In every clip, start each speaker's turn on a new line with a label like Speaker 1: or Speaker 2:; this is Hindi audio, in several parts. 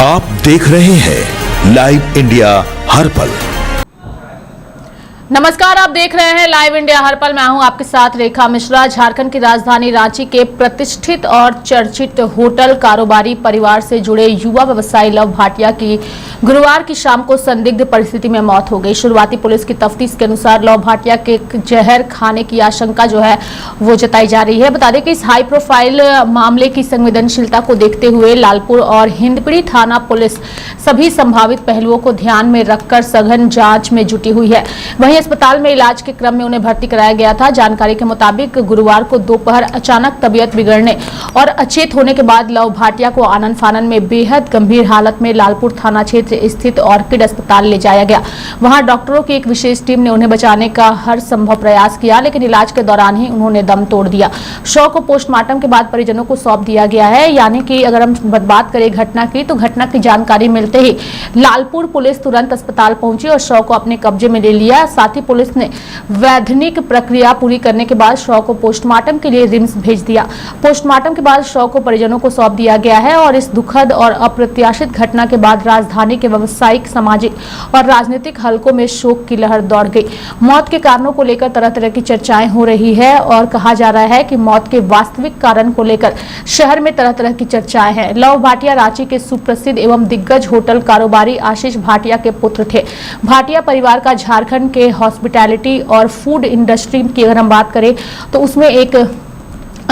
Speaker 1: आप देख रहे हैं लाइव इंडिया हर पल।
Speaker 2: नमस्कार, आप देख रहे हैं लाइव इंडिया हर पल। मैं हूं आपके साथ रेखा मिश्रा। झारखंड की राजधानी रांची के प्रतिष्ठित और चर्चित होटल कारोबारी परिवार से जुड़े युवा व्यवसायी लव भाटिया की गुरुवार की शाम को संदिग्ध परिस्थिति में मौत हो गई। शुरुआती पुलिस की तफ्तीश के अनुसार लव भाटिया के जहर खाने की आशंका जो है वो जताई जा रही है। बता दें कि इस हाई प्रोफाइल मामले की संवेदनशीलता को देखते हुए लालपुर और हिंदपीढ़ी थाना पुलिस सभी संभावित पहलुओं को ध्यान में रखकर सघन जांच में जुटी हुई है। वहीं अस्पताल में इलाज के क्रम में उन्हें भर्ती कराया गया था। जानकारी के मुताबिक गुरुवार को दोपहर अचानक तबीयत बिगड़ने और अचेत होने के बाद लव भाटिया को आनन फानन में बेहद गंभीर हालत में लालपुर थाना क्षेत्र स्थित ऑर्किड अस्पताल ले जाया गया। वहां डॉक्टरों की एक विशेष टीम ने उन्हें बचाने का हर संभव प्रयास किया, लेकिन इलाज के दौरान ही उन्होंने दम तोड़ दिया। शव को पोस्टमार्टम के बाद परिजनों को सौंप दिया गया है। यानी कि अगर हम बात करें घटना की, तो घटना की जानकारी मिलते ही लालपुर पुलिस तुरंत अस्पताल पहुंची और शव को अपने कब्जे में ले लिया। साथ ही पुलिस ने वैधानिक प्रक्रिया पूरी करने के बाद शव को पोस्टमार्टम के लिए रिम्स भेज दिया। पोस्टमार्टम के बाद शव को परिजनों को सौंप दिया गया है और इस दुखद और अप्रत्याशित घटना के बाद राजधानी के व्यवसायिक, सामाजिक और राजनीतिक हलकों में शोक की लहर दौड़ गई। मौत के कारणों को लेकर तरह तरह की चर्चाएं हो रही है और कहा जा रहा है कि मौत के वास्तविक कारण को लेकर शहर में तरह तरह की चर्चाएं हैं। लव भाटिया रांची के सुप्रसिद्ध एवं दिग्गज होटल कारोबारी आशीष भाटिया के पुत्र थे। भाटिया परिवार का झारखंड के हॉस्पिटैलिटी और फूड इंडस्ट्री की अगर हम बात करें तो उसमें एक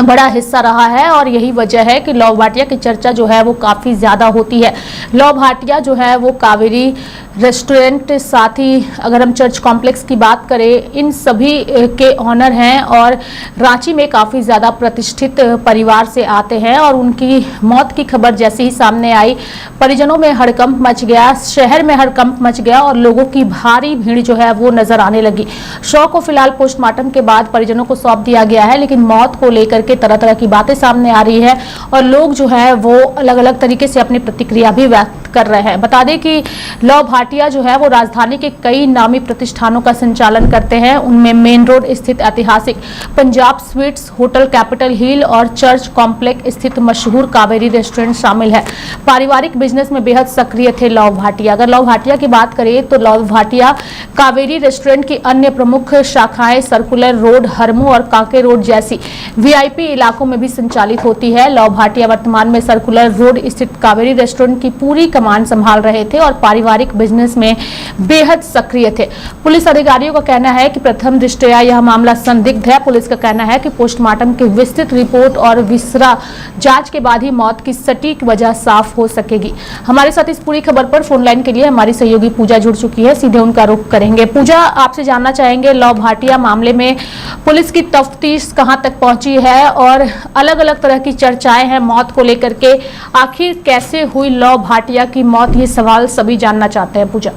Speaker 2: बड़ा हिस्सा रहा है और यही वजह है कि लव भाटिया की चर्चा जो है वो काफ़ी ज़्यादा होती है। लव भाटिया जो है वो कावेरी रेस्टोरेंट, साथ ही अगर हम चर्च कॉम्प्लेक्स की बात करें, इन सभी के ऑनर हैं और रांची में काफ़ी ज़्यादा प्रतिष्ठित परिवार से आते हैं। और उनकी मौत की खबर जैसे ही सामने आई, परिजनों में हड़कंप मच गया, शहर में हड़कंप मच गया और लोगों की भारी भीड़ जो है वो नजर आने लगी। शव को फिलहाल पोस्टमार्टम के बाद परिजनों को सौंप दिया गया है, लेकिन मौत को लेकर के तरह तरह की बातें सामने आ रही है और लोग जो है वो अलग अलग तरीके से अपनी प्रतिक्रिया भी व्यक्त कर रहे हैं। बता दें कि लव भाटिया जो है वो राजधानी के कई नामी प्रतिष्ठानों का संचालन करते हैं। उनमें मेन रोड स्थित ऐतिहासिक Punjab sweets, hotel Capitol Hill और चर्च कॉम्प्लेक्स स्थित मशहूर कावेरी रेस्टोरेंट शामिल है। पारिवारिक बिजनेस में बेहद सक्रिय थे लव भाटिया। अगर लव भाटिया की बात करें तो लव भाटिया कावेरी रेस्टोरेंट की अन्य प्रमुख शाखाएं सर्कुलर रोड, हरमू और कांके रोड जैसी VIP इलाकों में भी संचालित होती है। लव भाटिया वर्तमान में सर्कुलर रोड स्थित कावेरी रेस्टोरेंट की पूरी कमान संभाल रहे थे और पारिवारिक बिजनेस में बेहद सक्रिय थे। पुलिस अधिकारियों का कहना है कि प्रथम दृष्टया यह मामला संदिग्ध है। पुलिस का कहना है कि पोस्टमार्टम की विस्तृत रिपोर्ट और विसरा जांच के बाद ही मौत की सटीक वजह साफ हो सकेगी। हमारे साथ इस पूरी खबर पर फोन लाइन के लिए हमारी सहयोगी पूजा जुड़ चुकी है। सीधे उनका रुख करेंगे। पूजा, आपसे जानना चाहेंगे, लव भाटिया मामले में पुलिस की तफ्तीश कहां तक पहुंची है और अलग अलग तरह की चर्चाएं हैं मौत को लेकर के। आखिर कैसे हुई लव भाटिया की मौत, ये सवाल सभी जानना चाहते हैं। पूजा,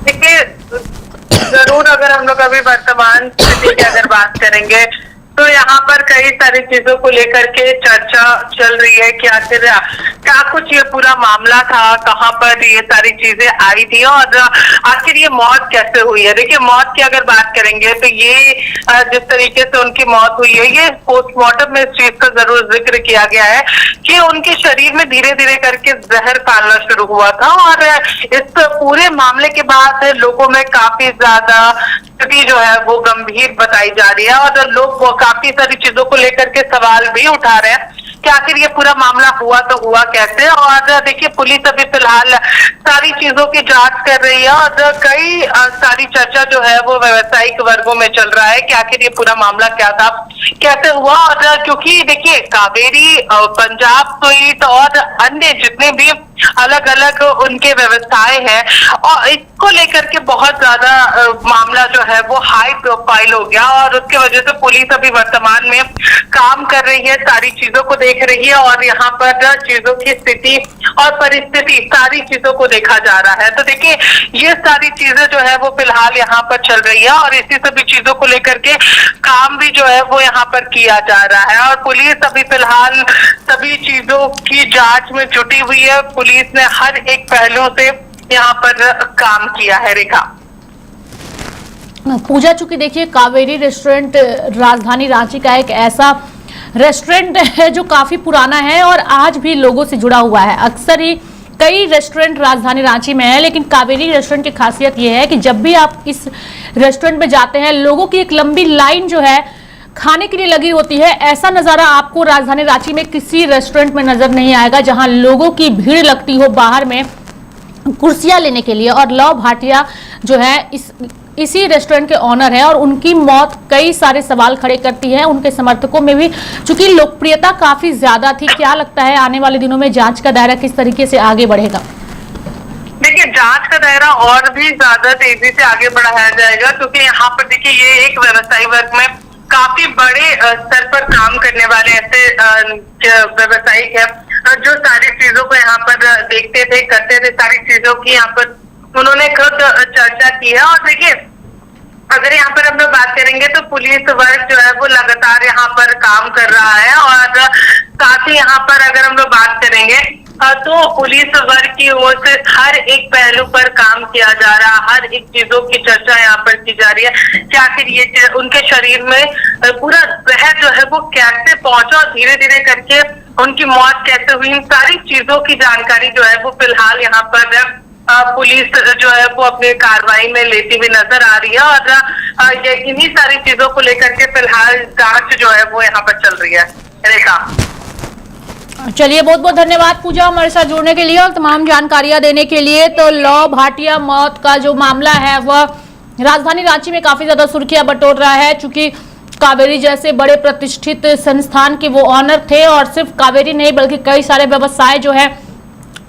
Speaker 3: देखिए, जरूर अगर हम लोग अभी वर्तमान स्थिति की अगर बात करेंगे तो यहाँ पर कई सारी चीजों को लेकर के चर्चा चल रही है कि आखिर क्या कुछ ये पूरा मामला था, कहाँ पर ये सारी चीजें आई थी और आखिर ये मौत कैसे हुई है। देखिए, मौत की अगर बात करेंगे तो ये जिस तरीके से उनकी मौत हुई है, ये पोस्टमार्टम में इस चीज का जरूर जिक्र किया गया है कि उनके शरीर में धीरे धीरे करके जहर फैलना शुरू हुआ था और इस पूरे मामले के बाद लोगों में काफी ज्यादा स्थिति जो है वो गंभीर बताई जा रही है और लोग काफी सारी चीजों को लेकर के सवाल भी उठा रहे हैं कि आखिर ये पूरा मामला हुआ तो हुआ कैसे। और देखिए, पुलिस अभी फिलहाल सारी चीजों की जांच कर रही है और कई सारी चर्चा जो है वो व्यावसायिक वर्गों में चल रहा है कि आखिर ये पूरा मामला क्या था, कैसे हुआ। और क्योंकि देखिए, कावेरी, पंजाब स्वीट और अन्य जितने भी अलग अलग उनके व्यवसाय हैं और इसको लेकर के बहुत ज्यादा मामला जो है वो हाई प्रोफाइल हो गया और उसकी वजह से पुलिस अभी वर्तमान में काम कर रही है, सारी चीजों को देख रही है और यहाँ पर चीजों की स्थिति और परिस्थिति, सारी चीजों को देखा जा रहा है। तो देखिए, ये सारी चीजें जो है वो फिलहाल यहाँ पर चल रही है और इसी सभी चीजों को लेकर के काम भी जो है वो यहाँ पर किया जा रहा है और पुलिस अभी फिलहाल सभी चीजों की जांच में जुटी हुई है। पुलिस ने हर एक पहलू से यहाँ पर काम किया है। रेखा,
Speaker 2: पूजा, चूंकि देखिए कावेरी रेस्टोरेंट राजधानी रांची का एक ऐसा रेस्टोरेंट है जो काफी पुराना है और आज भी लोगों से जुड़ा हुआ है। अक्सर ही कई रेस्टोरेंट राजधानी रांची में है, लेकिन कावेरी रेस्टोरेंट की खासियत यह है कि जब भी आप इस रेस्टोरेंट में जाते हैं, लोगों की एक लंबी लाइन जो है खाने के लिए लगी होती है। ऐसा नजारा आपको राजधानी रांची में किसी रेस्टोरेंट में नजर नहीं आएगा, जहां लोगों की भीड़ लगती हो बाहर में कुर्सियां लेने के लिए। और लव भाटिया जो है इसी रेस्टोरेंट के ऑनर है और उनकी मौत कई सारे सवाल खड़े करती है। उनके समर्थकों में भी चूंकि लोकप्रियता काफी ज्यादा थी, क्या लगता है आने वाले दिनों में जांच का दायरा किस तरीके से आगे बढ़ेगा?
Speaker 3: देखिए, जांच का दायरा और भी ज्यादा तेजी से आगे बढ़ाया जाएगा, क्योंकि यहाँ पर देखिए ये एक व्यवसायी वर्ग में काफी बड़े स्तर पर काम करने वाले ऐसे व्यवसायी है जो सारी चीजों को यहाँ पर देखते थे, करते थे, सारी चीजों की यहाँ पर उन्होंने खुद चर्चा की है। और देखिए, अगर यहाँ पर हम लोग बात करेंगे तो पुलिस वर्ग जो है वो लगातार यहाँ पर काम कर रहा है। और साथ ही यहाँ पर अगर हम लोग बात करेंगे तो पुलिस वर्ग की ओर से हर एक पहलू पर काम किया जा रहा है, हर एक चीजों की चर्चा यहाँ पर की जा रही है कि आखिर ये उनके शरीर में पूरा जहर जो है वो कैसे पहुंचा और धीरे धीरे करके उनकी मौत कैसे हुई, इन सारी चीजों की जानकारी जो है वो फिलहाल यहाँ पर पुलिस जो है वो अपनी कार्रवाई में लेती हुई नजर आ रही है। और इन्हीं सारी चीजों को लेकर के फिलहाल जांच जो है वो यहाँ पर चल रही है। रेखा,
Speaker 2: चलिए, बहुत बहुत धन्यवाद पूजा हमारे साथ जुड़ने के लिए और तमाम जानकारियां देने के लिए। तो लव भाटिया मौत का जो मामला है वह राजधानी रांची में काफी ज्यादा सुर्खियां बटोर रहा है, चूंकि कावेरी जैसे बड़े प्रतिष्ठित संस्थान के वो ऑनर थे और सिर्फ कावेरी नहीं बल्कि कई सारे व्यवसाय जो है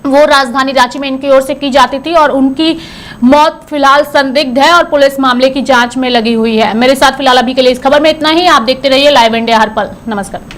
Speaker 2: वो राजधानी रांची में इनकी ओर से की जाती थी और उनकी मौत फिलहाल संदिग्ध है और पुलिस मामले की जांच में लगी हुई है। मेरे साथ फिलहाल अभी के लिए इस खबर में इतना ही। आप देखते रहिए लाइव इंडिया हर पल। नमस्कार।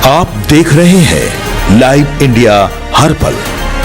Speaker 1: आप देख रहे हैं लाइव इंडिया हर पल।